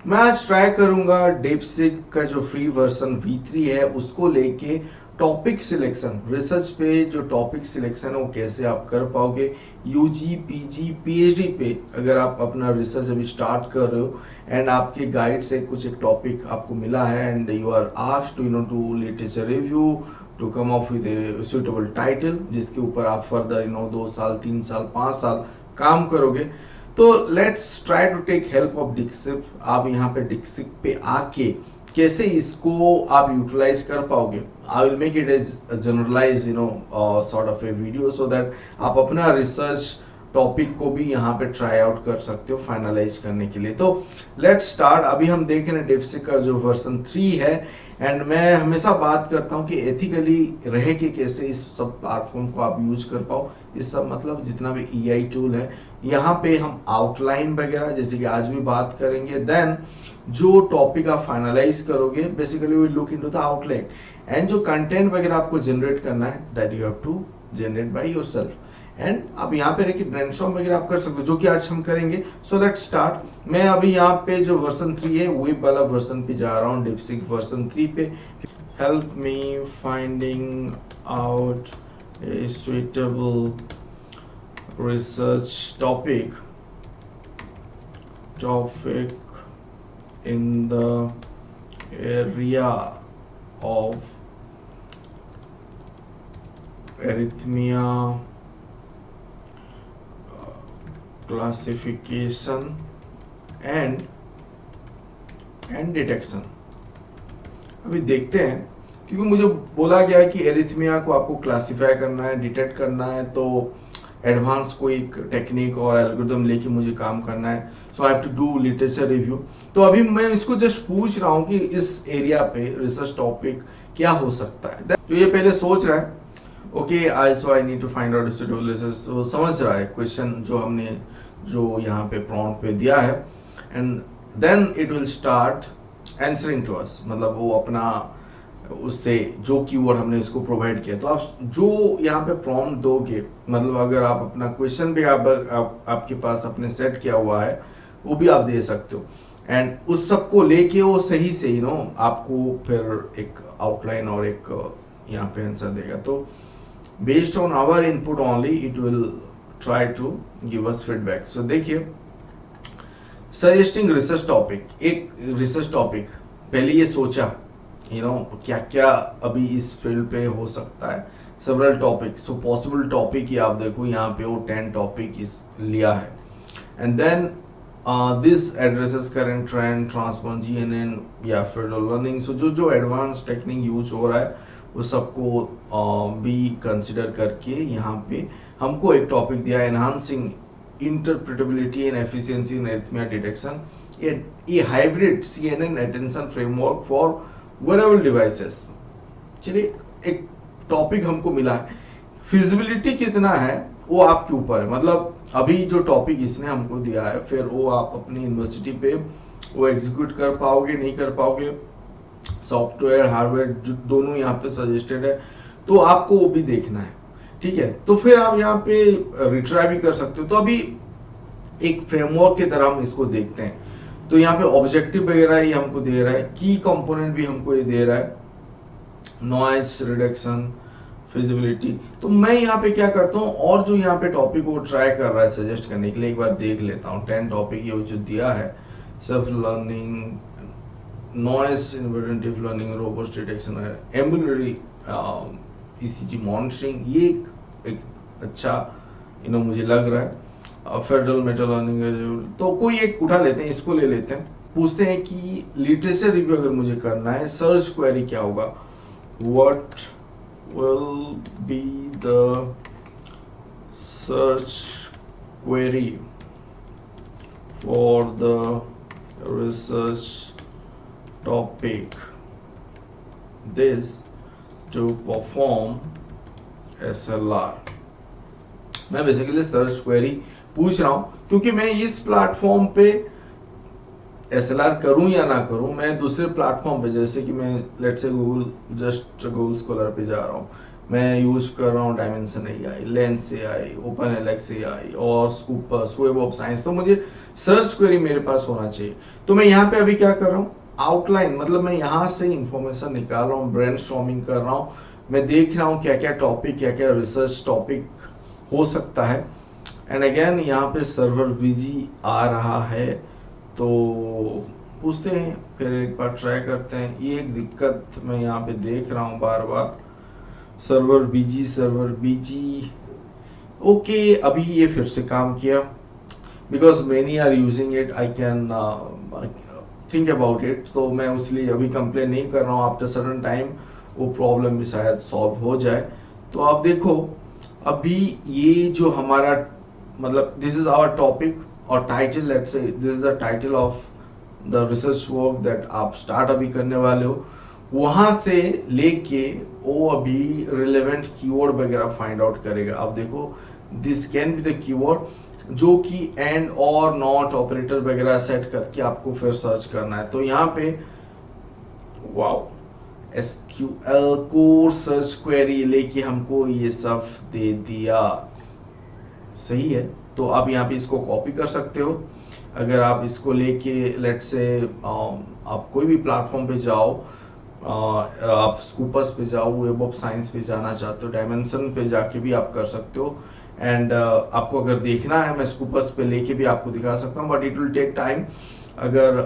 मैं आज ट्राई करूंगा डीपसीक का जो फ्री वर्जन V3 है उसको लेके टॉपिक सिलेक्शन, रिसर्च पे जो टॉपिक सिलेक्शन है वो कैसे आप कर पाओगे। यूजी, पीजी, पीएचडी पे अगर आप अपना रिसर्च अभी स्टार्ट कर रहे हो एंड आपके गाइड से कुछ एक टॉपिक आपको मिला है and you are asked to to literature review to come up with a suitable title जिसके ऊपर आप फर्दर 2 साल, 3 साल, 5 साल काम करोगे, तो let's try to take help of DeepSeek. आप यहाँ पे डिक्सिप पे आके कैसे इसको आप यूटिलाइज कर पाओगे। I will make it as generalize sort of a video so that आप अपना रिसर्च टॉपिक को भी यहाँ पे ट्राई आउट कर सकते हो फाइनलाइज करने के लिए। तो लेट्स स्टार्ट। अभी हम देख रहे हैं डिप्सिक का जो वर्जन 3 है एंड मैं हमेशा बात करता हूँ कि एथिकली रह के कैसे इस सब प्लेटफॉर्म को आप यूज कर पाओ। इस सब मतलब जितना भी EI टूल है यहाँ पे हम आउटलाइन वगैरह जैसे कि आज भी बात करेंगे, देन जो टॉपिक आप फाइनलाइज करोगे basically we look into the outline and जो कंटेंट वगैरह आपको जनरेट करना है that you have to generate by yourself and अब यहाँ पे रह ब्रेनस्टॉर्म वगैरह आप कर सकते हो जो कि आज हम करेंगे। So let's start. मैं अभी यहाँ पे जो वर्जन 3 है वेब वाला वर्जन पे जा रहा हूँ, डिप्सिक वर्जन 3 पे। Help me finding out A suitable research topic in the area of arrhythmia classification and detection. अभी देखते हैं क्योंकि मुझे बोला गया है कि एरिथमिया को आपको क्लासिफाई करना है, डिटेक्ट करना है, तो एडवांस कोई टेक्निक और एल्गोरिथम लेके मुझे काम करना है। So I have to do literature review. तो अभी मैं इसको जस्ट पूछ रहा हूँ कि इस एरिया पे रिसर्च टॉपिक क्या हो सकता है। तो ये पहले सोच रहा है okay I need to find out suitable research, तो समझ रहा है क्वेश्चन जो हमने जो यहाँ पे प्रॉम्प्ट पे दिया है and then it will start answering to us. मतलब वो अपना उससे जो कीवर्ड हमने इसको प्रोवाइड किया, तो आप जो यहाँ पे प्रॉम्प्ट दोगे, मतलब अगर आप अपना क्वेश्चन भी आपके पास अपने सेट किया हुआ है वो भी आप दे सकते हो एंड उस सब को लेके वो सही से आपको फिर एक आउटलाइन और एक यहाँ पे आंसर देगा। तो based on our input only it will try to give us feedback. So देखिए, सजेस्टिंग रिसर्च टॉपिक, एक रिसर्च टॉपिक पहले ये सोचा क्या क्या अभी इस फील्ड पे हो सकता है, several topic. So possible topic ही आप देखो यहाँ पे वो 10 टॉपिक लिया है and then this addresses current trend, transform, GNN या फेडरल लर्निंग। सो जो एडवांस टेक्निक यूज हो रहा है वो सबको भी कंसिडर करके यहाँ पे हमको एक टॉपिक दिया, enhancing interpretability and efficiency in arrhythmia detection, ये hybrid CNN attention framework for wearable devices. चलिए, एक टॉपिक हमको मिला है, फिजिबिलिटी कितना है वो आपके ऊपर है। मतलब अभी जो टॉपिक इसने हमको दिया है फिर वो आप अपनी यूनिवर्सिटी पे वो एग्जीक्यूट कर पाओगे नहीं कर पाओगे, सॉफ्टवेयर हार्डवेयर दोनों यहाँ पे सजेस्टेड है, तो आपको वो भी देखना है। ठीक है, तो फिर आप यहाँ पे रिट्राई भी कर सकते हो। तो अभी एक फ्रेमवर्क की तरह हम इसको देखते हैं। तो यहाँ पे ऑब्जेक्टिव वगैरह ये हमको दे रहा है, की कंपोनेंट भी हमको ये दे रहा है, नॉइज रिडक्शन, फिजिबिलिटी। तो मैं यहाँ पे क्या करता हूँ और जो यहाँ पे टॉपिक वो ट्राई कर रहा है सजेस्ट करने के लिए, एक बार देख लेता हूँ। 10 टॉपिक ये जो दिया है, self learning, noise inventive learning, robot detection, ambulatory ECG monitoring, ये एक अच्छा मुझे लग रहा है। फेडरल मेटा लर्निंग, तो कोई एक उठा लेते हैं, इसको ले लेते हैं। पूछते हैं कि लिटरेचर रिव्यू अगर मुझे करना है, सर्च क्वेरी क्या होगा, what will be the search query for the research topic this to perform SLR। मैं बेसिकली सर्च क्वेरी पूछ रहा हूँ क्योंकि मैं इस प्लेटफॉर्म पे SLR करूँ या ना करूँ, मैं दूसरे प्लेटफॉर्म पे जैसे कि मैं लेट्स से गूगल स्कॉलर पे जा रहा हूँ, मैं यूज कर रहा हूँ dimension AI, lens AI, open Alex AI और स्कूपर्स, वेब ऑफ साइंस। तो मुझे सर्च क्वेरी मेरे पास होना चाहिए। तो मैं यहाँ पे अभी क्या कर रहा हूँ, आउटलाइन, मतलब मैं यहाँ से इंफॉर्मेशन निकाल रहा हूँ, ब्रेनस्टॉर्मिंग कर रहा हूँ, मैं देख रहा हूँ क्या क्या टॉपिक, क्या क्या रिसर्च टॉपिक हो सकता है। एंड अगेन यहाँ पे सर्वर बिजी आ रहा है, तो पूछते हैं, फिर एक बार ट्राई करते हैं। ये एक दिक्कत मैं यहाँ पे देख रहा हूँ बार बार, सर्वर बिजी। ओके, अभी ये फिर से काम किया, because many are using it, I can think about it. तो मैं उसलिए अभी कंप्लेन नहीं कर रहा हूँ, आफ्टर सडन टाइम वो प्रॉब्लम भी शायद सॉल्व हो जाए। तो आप देखो, अभी ये जो हमारा, मतलब दिस इज आवर टॉपिक और title, let's say this is the title of the research work that आप स्टार्ट अभी करने वाले हो। वहां से लेके वो अभी रिलेवेंट कीवर्ड वगैरह फाइंड आउट करेगा। आप देखो, this can be the keyword जो कि एंड और नॉट ऑपरेटर वगैरह सेट करके आपको फिर सर्च करना है। तो यहाँ पे wow, SQL core search query लेके हमको ये सब दे दिया, सही है। तो आप यहाँ पे इसको कॉपी कर सकते हो। अगर आप इसको लेके लेट्स से आप कोई भी प्लेटफॉर्म पे जाओ, आप स्कूपर्स पे जाओ, वेब ऑफ साइंस पे जाना चाहते हो, डायमेंशन पे जाके भी आप कर सकते हो। एंड आपको अगर देखना है, मैं स्कूपर्स पे लेके भी आपको दिखा सकता हूँ, but it will take time. अगर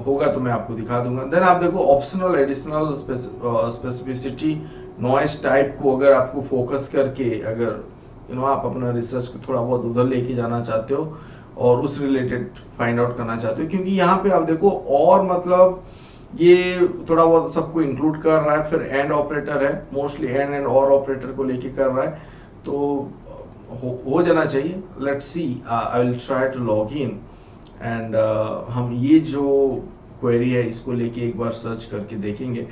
होगा तो मैं आपको दिखा दूंगा। देन आप देखो, optional additional specificity noise type को अगर आपको फोकस करके, अगर आप अपना रिसर्च को थोड़ा बहुत उधर लेके जाना चाहते हो और उस रिलेटेड फाइंड आउट करना चाहते हो, क्योंकि यहाँ पे आप देखो, और मतलब ये थोड़ा बहुत सबको इंक्लूड कर रहा है। फिर एंड ऑपरेटर है, मोस्टली एंड और ऑपरेटर को लेके कर रहा है, तो हो जाना चाहिए। Let's see, I will try to log in and हम ये जो क्वेरी है इसको लेके एक बार सर्च करके देखेंगे।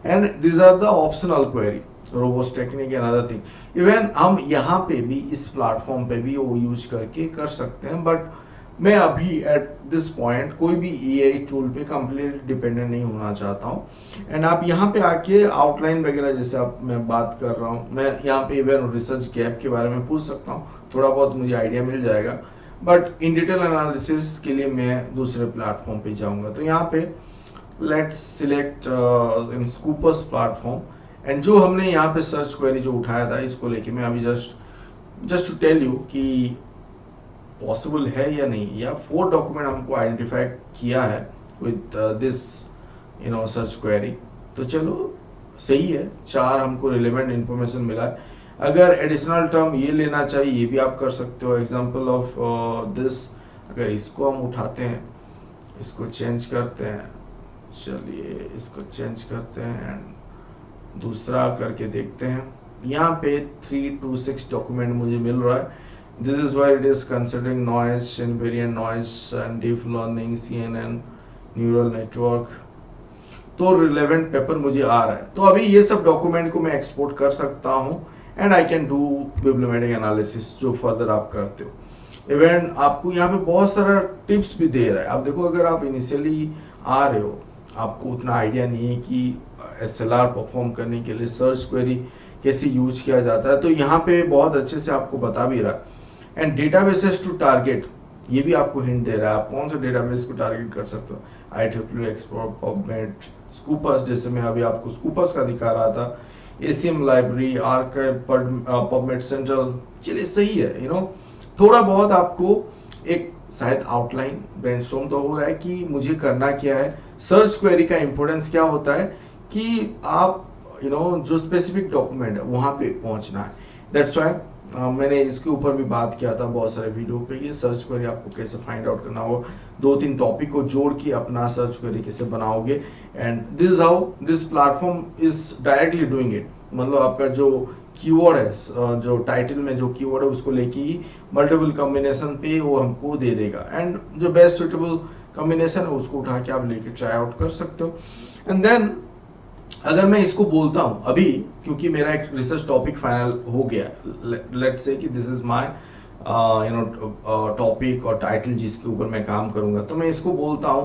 And this are the optional query, robots technique and other thing. Even हम यहाँ पे भी, इस प्लेटफॉर्म पे भी वो यूज करके कर सकते हैं, बट मैं अभी एट दिस पॉइंट कोई भी एआई टूल पे कंप्लीटली डिपेंडेंट नहीं होना चाहता हूँ। एंड आप यहाँ पे आके आउटलाइन वगैरह, जैसे आप मैं बात कर रहा हूँ, मैं यहाँ पे इवन रिसर्च गैप के बारे में पूछ सकता हूँ, थोड़ा बहुत मुझे आइडिया मिल जाएगा। बट इन डिटेल एनालिसिस के लिए मैं दूसरे प्लेटफॉर्म पे जाऊँगा। तो यहाँ पे let's select in Scopus platform, and जो हमने यहाँ पे सर्च क्वेरी जो उठाया था, इसको लेके मैं अभी जस्ट टू टेल यू कि पॉसिबल है या नहीं, या 4 डॉक्यूमेंट हमको आइडेंटिफाई किया है विद दिस सर्च क्वेरी। तो चलो सही है, 4 हमको रिलेवेंट इंफॉर्मेशन मिला है। अगर एडिशनल टर्म ये लेना चाहिए, ये भी आप कर सकते हो। एग्जांपल ऑफ दिस, अगर इसको हम उठाते हैं, इसको चेंज करते हैं, चलिए इसको चेंज करते हैं एंड दूसरा करके देखते हैं। यहाँ पे 326 डॉक्यूमेंट मुझे मिल रहा है। This is why it is considering noise, invariant noise and deep learning, CNN, neural network। तो रिलेवेंट पेपर मुझे आ रहा है। तो अभी ये सब डॉक्यूमेंट को मैं एक्सपोर्ट कर सकता हूँ and I can do bibliometric analysis जो फर्दर आप करते हो। इवन आपको यहाँ पे बहुत सारा टिप्स भी दे रहा है। आप देखो, अगर आप इनिशियली आ रहे हो, आपको उतना आइडिया नहीं है कि SLR परफॉर्म करने के लिए सर्च क्वेरी कैसे यूज किया जाता है, तो यहाँ पे बहुत अच्छे से आपको बता भी रहा है। एंड डेटाबेसेस टू टारगेट, ये भी आपको हिंट दे रहा है, आप कौन सा डेटाबेस को टारगेट कर सकते हो। IEEE, एक्सपर्ट, पबमेड, स्कूपर्स, जैसे मैं अभी आपको स्कूपर्स का दिखा रहा था, ACM library, archive, PubMed central. चलिए सही है, थोड़ा बहुत आपको एक शायद आउटलाइन ब्रेनस्टॉर्म तो हो रहा है कि मुझे करना क्या है। सर्च क्वेरी का इंपॉर्टेंस क्या होता है कि आप जो स्पेसिफिक डॉक्यूमेंट है वहां पे पहुंचना है। दैट्स वाई मैंने इसके ऊपर भी बात किया था बहुत सारे वीडियो पे, ये सर्च क्वेरी आपको कैसे फाइंड आउट करना हो, 2-3 टॉपिक को जोड़ के अपना सर्च क्वेरी कैसे बनाओगे। And this is how this platform is directly doing it. मतलब आपका जो कीवर्ड है, जो टाइटल में जो कीवर्ड है, उसको लेके ही मल्टीपल कॉम्बिनेशन पे वो हमको दे देगा। एंड जो बेस्ट सुटेबल कॉम्बिनेशन है उसको उठा के आप लेके ट्राई आउट कर सकते हो। एंड देन अगर मैं इसको बोलता हूं अभी, क्योंकि मेरा एक रिसर्च टॉपिक फाइनल हो गया, लेट्स से कि दिस इज माय टॉपिक और टाइटल जिसके ऊपर मैं काम करूंगा, तो मैं इसको बोलता हूं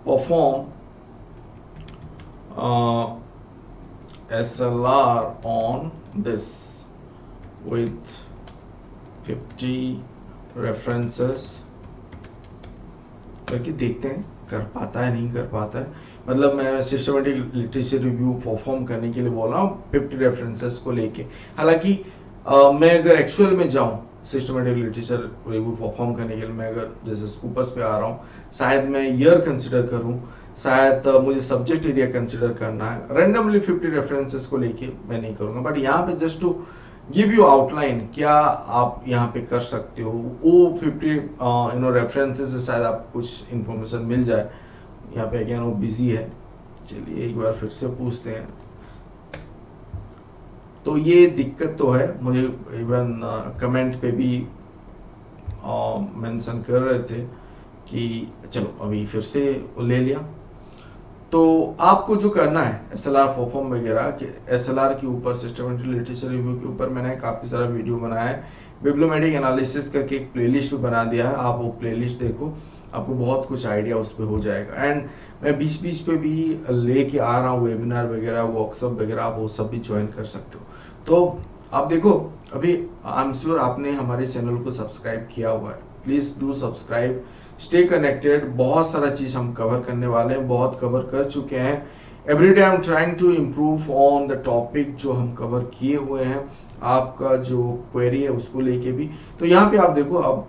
perform SLR on this with 50 references करके देखते हैं कर पाता है नहीं कर पाता है। मतलब मैं सिस्टमेटिक लिटरेचर रिव्यू परफॉर्म करने के लिए बोल रहा हूँ 50 रेफरेंसेस को लेके। हालांकि मैं अगर एक्चुअल में जाऊँ सिस्टमेटिक लिटरेचर रिव्यू परफॉर्म करने के लिए, मैं अगर जैसे स्कूपस पे आ रहा हूँ, शायद मैं ईयर कंसिडर करूँ, शायद मुझे सब्जेक्ट एरिया कंसिडर करना है, रैंडमली 50 रेफरेंसेस को लेके मैं नहीं करूँगा। बट यहाँ पे just to give you outline क्या आप यहाँ पे कर सकते हो, वो 50 रेफरेंसेस से शायद आपको कुछ इन्फॉर्मेशन मिल जाए। यहाँ पे अगेन वो बिजी है, चलिए एक बार फिर से पूछते हैं। तो ये दिक्कत तो है, मुझे इवन कमेंट पे भी मेंशन कर रहे थे कि चलो अभी फिर से ले लिया। तो आपको जो करना है SLR परफॉर्म वगैरह के SLR के ऊपर, सिस्टमेटिक लिटरेचर रिव्यू के ऊपर मैंने काफ़ी सारा वीडियो बनाया है, बिब्लियोमेट्रिक एनालिसिस करके एक प्लेलिस्ट भी बना दिया है, आप वो प्लेलिस्ट देखो, आपको बहुत कुछ आइडिया उस पर हो जाएगा। एंड मैं बीच बीच पे भी लेके आ रहा हूँ वेबिनार वगैरह, वर्कशॉप वगैरह, आप वो सब भी ज्वाइन कर सकते हो। तो आप देखो, अभी आई एम श्योर आपने हमारे चैनल को सब्सक्राइब किया हुआ है, please do subscribe, stay connected. बहुत सारा चीज़ हम कवर करने वाले हैं, बहुत कवर कर चुके हैं। Every day I am trying to improve on the topic जो हम कवर किए हुए हैं। आपका जो क्वेरी है उसको लेके भी, तो यहाँ पे आप देखो, अब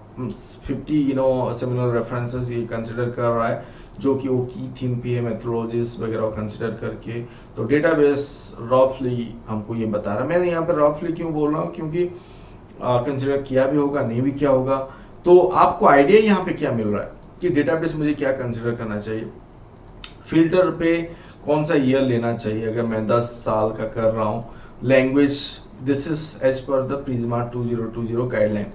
50 सेमिनल रेफरेंसेस ये कंसिडर कर रहा है, जो कि वो की थीम पे है, मेथोडोलॉजीज वगैरह कंसिडर करके। तो डेटाबेस रफली हमको ये बता रहा है। मैं यहाँ पर रफली क्यों बोल रहा हूँ, क्योंकि कंसिडर किया भी होगा, नहीं भी किया होगा, तो आपको आइडिया यहाँ पे क्या मिल रहा है कि डेटाबेस मुझे क्या कंसिडर करना चाहिए, फिल्टर पे कौन सा ईयर लेना चाहिए अगर मैं 10 साल का कर रहा हूँ। Language, this is as per the PRISMA 2020 guideline.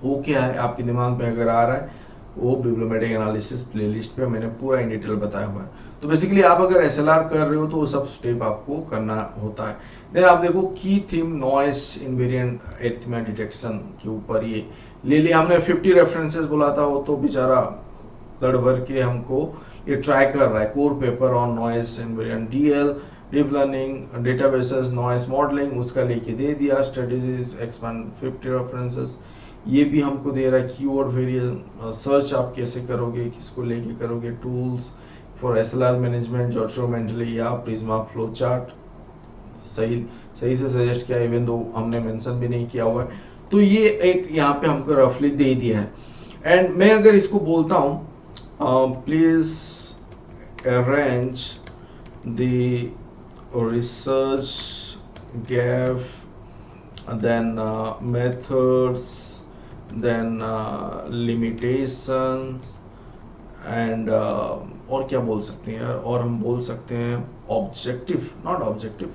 वो क्या है आपके दिमाग में अगर आ रहा है, वो बिब्लियोमेट्रिक एनालिसिस प्लेलिस्ट पे मैंने पूरा इन डिटेल बताया हुआ है। तो बेसिकली आप अगर SLR कर रहे हो तो वो सब स्टेप आपको करना होता है। देन आप देखो की theme noise invariant arrhythmia detection के ऊपर ये ले लिया हमने। 50 रेफरेंसेस बोला था, वो तो बेचारा लड़ भर के हमको ये ट्राई कर रहा है। Core paper on noise invariant DL, deep learning databases, noise modelling, उसका लेके दे दिया। स्ट्रेटेजीज एक्सपांड 50 रेफरेंसेस, ये भी हमको दे रहा है। कीवर्ड वेरिएशन सर्च आप कैसे करोगे, किसको लेके करोगे, tools for SLR management, Zotero Mendeley या प्रिज्मा फ्लो चार्ट, सही से सजेस्ट किया, इवन दो हमने मेंशन भी नहीं किया हुआ है। तो ये एक यहाँ पे हमको रफली दे दिया है। एंड मैं अगर इसको बोलता हूँ please arrange the research gap, then methods, then limitations and और क्या बोल सकते हैं यार, और हम बोल सकते हैं objective, not objective,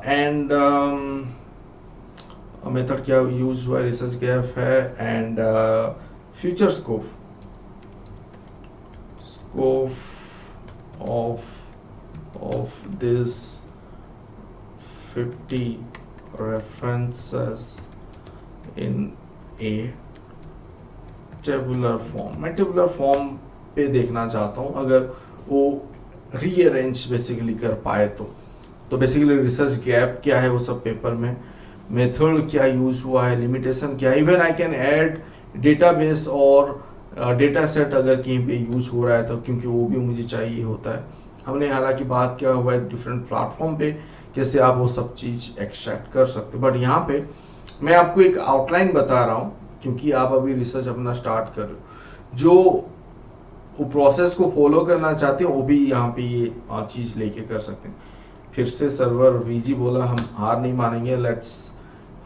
and method क्या यूज हुआ, रिसर्च गैप है, and future scope of this 50 references in a tabular form। मैं टेबुलर फॉर्म पे देखना चाहता हूँ, अगर वो रीअरेंज बेसिकली कर पाए तो बेसिकली रिसर्च गैप क्या है वो सब पेपर में, मेथड क्या यूज हुआ है, लिमिटेशन क्या है, even I can add database और डेटा सेट अगर कहीं पे यूज हो रहा है तो, क्योंकि वो भी मुझे चाहिए होता है। हमने हालांकि बात किया हुआ है डिफरेंट प्लेटफॉर्म पे कैसे आप वो सब चीज़ एक्सट्रैक्ट कर सकते हो, बट यहाँ पे मैं आपको एक आउटलाइन बता रहा हूँ क्योंकि आप अभी रिसर्च अपना स्टार्ट कर रहे हो। जो वो प्रोसेस को फॉलो करना चाहते हैं वो भी यहाँ पे ये चीज़ लेके कर सकते हैं। फिर से सर्वर VG बोला, हम हार नहीं मानेंगे, let's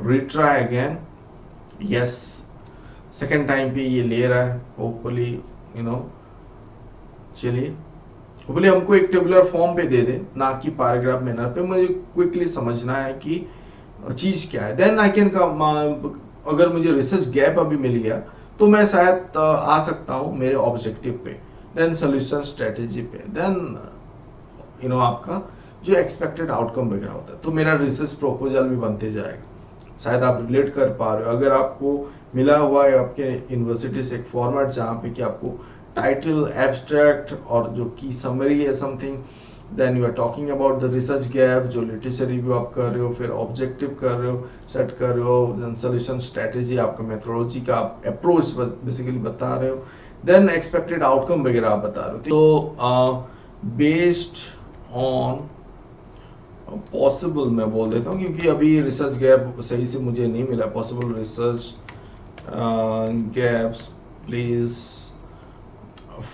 retry again. Yes, second time पे ये ले रहा है, होपफुली चलिए होपफुली हमको एक टेबुलर फॉर्म पे दे दे, ना कि पैराग्राफ मैनर पे। मुझे क्विकली समझना है कि चीज़ क्या है, देन आई कैन कम। अगर मुझे रिसर्च गैप अभी मिल गया तो मैं शायद आ सकता हूँ मेरे ऑब्जेक्टिव पे, देन सोल्यूशन स्ट्रेटेजी पे, देन आपका जो एक्सपेक्टेड आउटकम वगैरह होता है, तो मेरा रिसर्च प्रपोजल भी बनते जाएगा। शायद आप रिलेट कर पा रहे हो, अगर आपको मिला हुआ है आपके यूनिवर्सिटी से एक फॉर्मेट जहाँ पे कि आपको टाइटल, एब्स्ट्रैक्ट और जो की समरी है something, then you are talking about the research gap, जो लिटरेचर रिव्यू आप कर रहे हो, फिर ऑब्जेक्टिव कर रहे हो, सेट कर रहे हो, देन सोल्यूशन स्ट्रेटेजी, आपका मेथोडोलॉजी का आप अप्रोच बेसिकली बता रहे हो, देन एक्सपेक्टेड आउटकम वगैरह आप बता रहे हो। तो बेस्ड ऑन पॉसिबल मैं बोल देता हूँ, क्योंकि अभी रिसर्च गैप सही से मुझे नहीं मिला। Possible research gaps please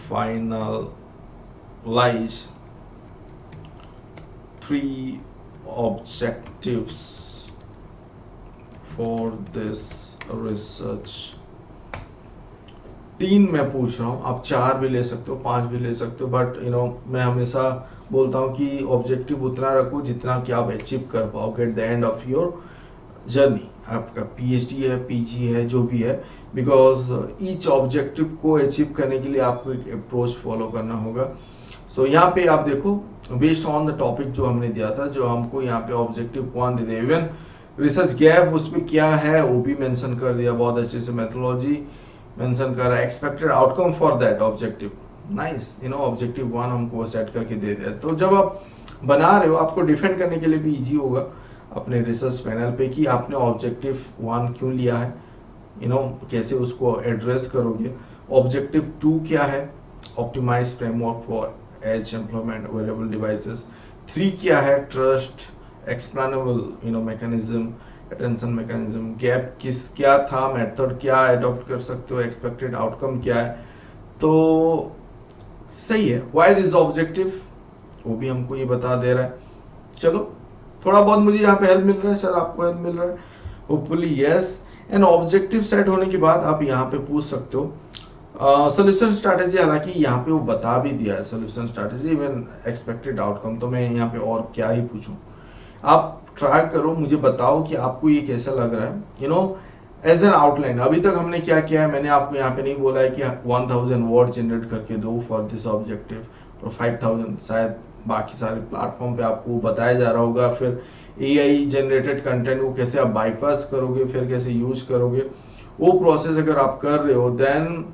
finalize 3 objectives for this research। 3 मैं पूछ रहा हूँ, आप 4 भी ले सकते हो, 5 भी ले सकते हो, बट मैं हमेशा बोलता हूँ कि ऑब्जेक्टिव उतना रखो जितना कि आप अचीव कर पाओगे at the end of your journey. आपका पीएचडी है, पीजी है, जो भी है, बिकॉज ईच ऑब्जेक्टिव को अचीव करने के लिए आपको एक अप्रोच फॉलो करना होगा। सो यहाँ पे आप देखो, बेस्ड ऑन द टॉपिक जो हमने दिया था, जो हमको यहाँ पे ऑब्जेक्टिव कौन दे दिया, इवन रिसर्च गैप उसमें क्या है वो भी मेंशन कर दिया, बहुत अच्छे से मेथोडोलॉजी मेंशन कर रहा है, expected outcome for that objective. Nice, objective 1 हमको सेट करके दे दिया। तो जब आप बना रहे हो, आपको डिफेंड करने के लिए भी इजी होगा अपने रिसर्च पैनल पे कि आपने ऑब्जेक्टिव 1 क्यों लिया है, कैसे उसको एड्रेस करोगे। ऑब्जेक्टिव 2 क्या है, optimize framework for edge employment variable devices. 3 क्या है, trust explainable mechanism, attention mechanism. Gap क्या था, मेथड क्या अडॉप्ट कर सकते हो, एक्सपेक्टेड आउटकम क्या है। तो सही है, व्हाई दिस ऑब्जेक्टिव वो भी हमको ये बता दे रहा है। चलो, थोड़ा बहुत मुझे यहाँ पे हेल्प मिल रहा है, सर आपको हेल्प मिल रहा है, hopefully yes. And objective set होने के बाद आप यहाँ पे पूछ सकते हो सोल्यूशन स्ट्रैटेजी। हालांकि यहाँ पे वो बता भी दिया है solution strategy, even expected outcome. तो मैं यहाँ पे और क्या ही पूछूं, आप ट्राई करो, मुझे बताओ कि आपको ये कैसा लग रहा है। एज एन आउटलाइन अभी तक हमने क्या किया है, मैंने आपको यहाँ पे नहीं बोला है कि 1000 वर्ड जनरेट करके दो फॉर दिस ऑब्जेक्टिव, और 5000 शायद बाकी सारे प्लेटफॉर्म पे आपको बताया जा रहा होगा। फिर एआई जनरेटेड कंटेंट को कैसे आप बाईपास करोगे, फिर कैसे यूज करोगे, वो प्रोसेस अगर आप कर रहे हो, then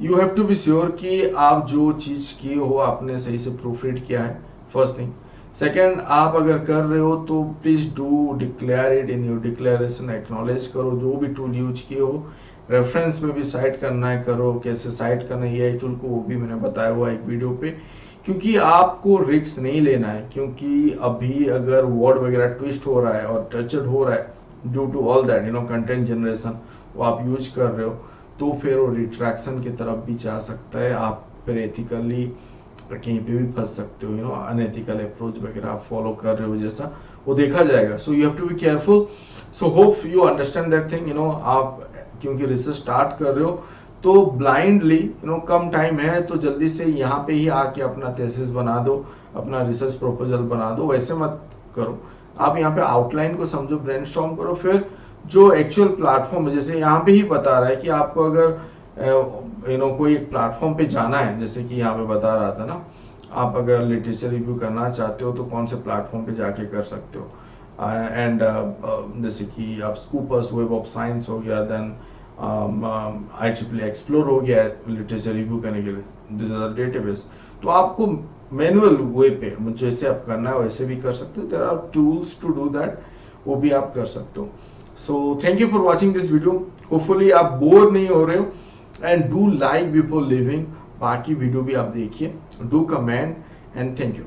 you have to be sure कि आप जो चीज़ किए हो आपने सही से प्रूफ रीड किया है, फर्स्ट थिंग। सेकेंड, आप अगर कर रहे हो तो please do declare it in your declaration, acknowledge करो जो भी टूल यूज किए हो। रेफरेंस में भी साइट करना है, करो, कैसे साइट करना है एआई टूल को, वो भी मैंने बताया हुआ एक वीडियो पे, क्योंकि आपको रिस्क नहीं लेना है। क्योंकि अभी अगर वर्ड वगैरह ट्विस्ट हो रहा है और टचड हो रहा है due to all that content generation, वो आप यूज कर रहे हो, तो फिर वो रिट्रैक्शन की तरफ भी जा सकता है। आप फिर एथिकली कहीं पे भी फंस सकते हो, अनएथिकल अप्रोच वगैरह आप फॉलो कर रहे हो, जैसा वो देखा जाएगा। So you have to be careful. So hope you understand that thing. आप क्योंकि रिसर्च स्टार्ट कर रहे हो तो ब्लाइंडली कम टाइम है, तो जल्दी से यहाँ पे ही आके अपना थीसिस बना दो, अपना रिसर्च प्रपोजल बना दो, वैसे मत करो। आप यहाँ पे आउटलाइन को समझो, ब्रेनस्टॉर्म करो, फिर जो एक्चुअल प्लेटफॉर्म है, जैसे यहाँ पे ही बता रहा है कि आपको अगर कोई एक प्लेटफॉर्म पे जाना है, जैसे कि यहाँ पे बता रहा था ना, आप अगर लिटरेचर रिव्यू करना चाहते हो तो कौन से प्लेटफॉर्म पे जाके कर सकते हो। एंड जैसे कि आप स्कूपर्स, वेब ऑफ साइंस हो गया, देन IEEE एक्सप्लोर हो गया लिटरेचर रिव्यू करने के लिए, दिस इज अ डेटाबेस। तो आपको मैनुअल वे पे जैसे आप करना है वैसे भी कर सकते हो, there are tools to do that, वो भी आप कर सकते हो। So thank you for watching this video, hopefully आप बोर नहीं हो रहे हो, and do like before leaving. बाकी वीडियो भी आप देखिए, do comment, and thank you.